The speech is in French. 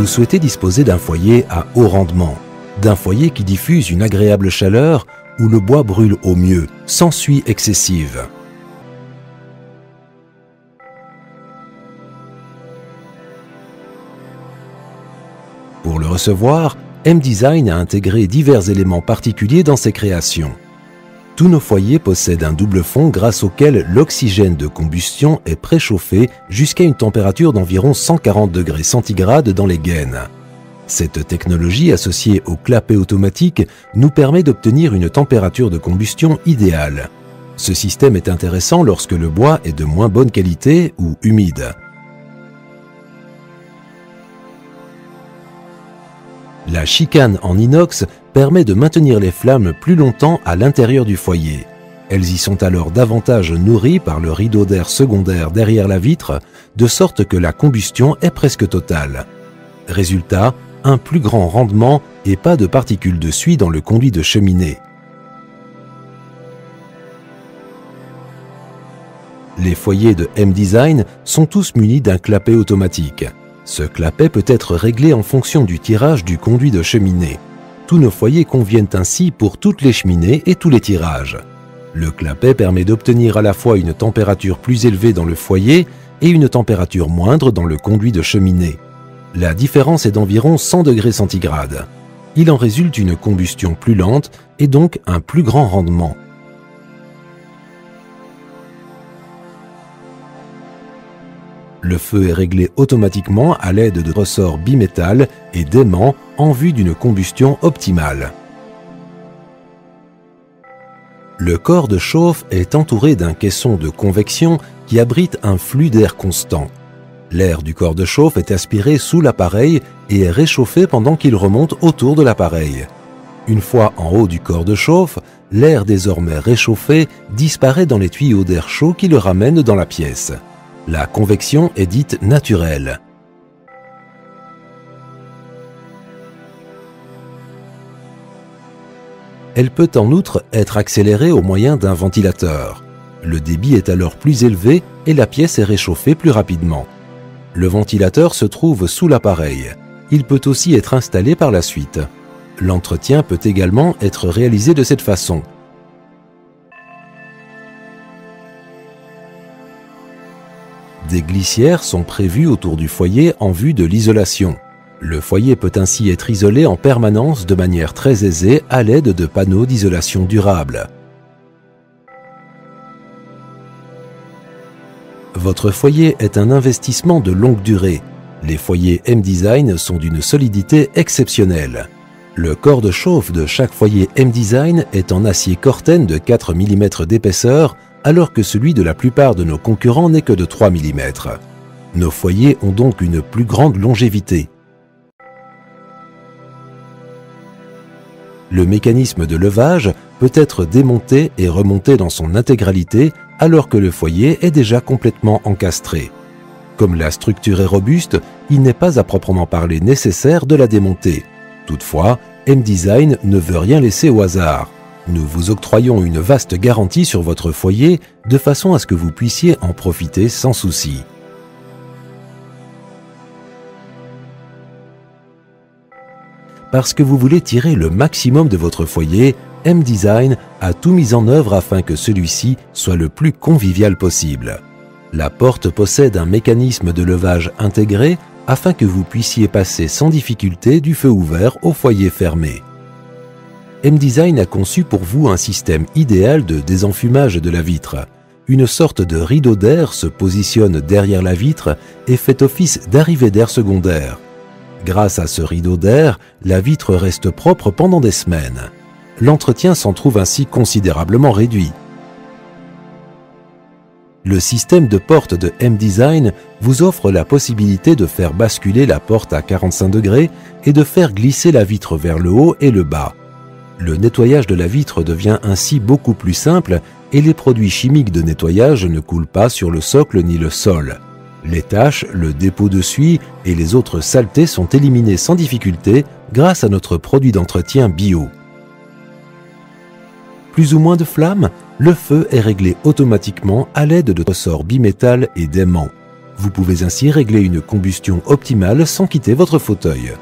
Vous souhaitez disposer d'un foyer à haut rendement, d'un foyer qui diffuse une agréable chaleur où le bois brûle au mieux, sans suie excessive. Pour le recevoir, M-Design a intégré divers éléments particuliers dans ses créations. Tous nos foyers possèdent un double fond grâce auquel l'oxygène de combustion est préchauffé jusqu'à une température d'environ 140 degrés centigrades dans les gaines. Cette technologie associée au clapet automatique nous permet d'obtenir une température de combustion idéale. Ce système est intéressant lorsque le bois est de moins bonne qualité ou humide. La chicane en inox permet de maintenir les flammes plus longtemps à l'intérieur du foyer. Elles y sont alors davantage nourries par le rideau d'air secondaire derrière la vitre, de sorte que la combustion est presque totale. Résultat, un plus grand rendement et pas de particules de suie dans le conduit de cheminée. Les foyers de M-Design sont tous munis d'un clapet automatique. Ce clapet peut être réglé en fonction du tirage du conduit de cheminée. Tous nos foyers conviennent ainsi pour toutes les cheminées et tous les tirages. Le clapet permet d'obtenir à la fois une température plus élevée dans le foyer et une température moindre dans le conduit de cheminée. La différence est d'environ 100 degrés centigrades. Il en résulte une combustion plus lente et donc un plus grand rendement. Le feu est réglé automatiquement à l'aide de ressorts bimétal et d'aimants en vue d'une combustion optimale. Le corps de chauffe est entouré d'un caisson de convection qui abrite un flux d'air constant. L'air du corps de chauffe est aspiré sous l'appareil et est réchauffé pendant qu'il remonte autour de l'appareil. Une fois en haut du corps de chauffe, l'air désormais réchauffé disparaît dans les tuyaux d'air chaud qui le ramènent dans la pièce. La convection est dite naturelle. Elle peut en outre être accélérée au moyen d'un ventilateur. Le débit est alors plus élevé et la pièce est réchauffée plus rapidement. Le ventilateur se trouve sous l'appareil. Il peut aussi être installé par la suite. L'entretien peut également être réalisé de cette façon. Des glissières sont prévues autour du foyer en vue de l'isolation. Le foyer peut ainsi être isolé en permanence de manière très aisée à l'aide de panneaux d'isolation durable. Votre foyer est un investissement de longue durée. Les foyers M-Design sont d'une solidité exceptionnelle. Le corps de chauffe de chaque foyer M-Design est en acier Corten de 4 mm d'épaisseur, alors que celui de la plupart de nos concurrents n'est que de 3 mm. Nos foyers ont donc une plus grande longévité. Le mécanisme de levage peut être démonté et remonté dans son intégralité alors que le foyer est déjà complètement encastré. Comme la structure est robuste, il n'est pas à proprement parler nécessaire de la démonter. Toutefois, M-Design ne veut rien laisser au hasard. Nous vous octroyons une vaste garantie sur votre foyer de façon à ce que vous puissiez en profiter sans souci. Parce que vous voulez tirer le maximum de votre foyer, M-Design a tout mis en œuvre afin que celui-ci soit le plus convivial possible. La porte possède un mécanisme de levage intégré afin que vous puissiez passer sans difficulté du feu ouvert au foyer fermé. M-Design a conçu pour vous un système idéal de désenfumage de la vitre. Une sorte de rideau d'air se positionne derrière la vitre et fait office d'arrivée d'air secondaire. Grâce à ce rideau d'air, la vitre reste propre pendant des semaines. L'entretien s'en trouve ainsi considérablement réduit. Le système de porte de M-Design vous offre la possibilité de faire basculer la porte à 45 degrés et de faire glisser la vitre vers le haut et le bas. Le nettoyage de la vitre devient ainsi beaucoup plus simple et les produits chimiques de nettoyage ne coulent pas sur le socle ni le sol. Les taches, le dépôt de suie et les autres saletés sont éliminés sans difficulté grâce à notre produit d'entretien bio. Plus ou moins de flammes, le feu est réglé automatiquement à l'aide de ressorts bimétal et d'aimants. Vous pouvez ainsi régler une combustion optimale sans quitter votre fauteuil.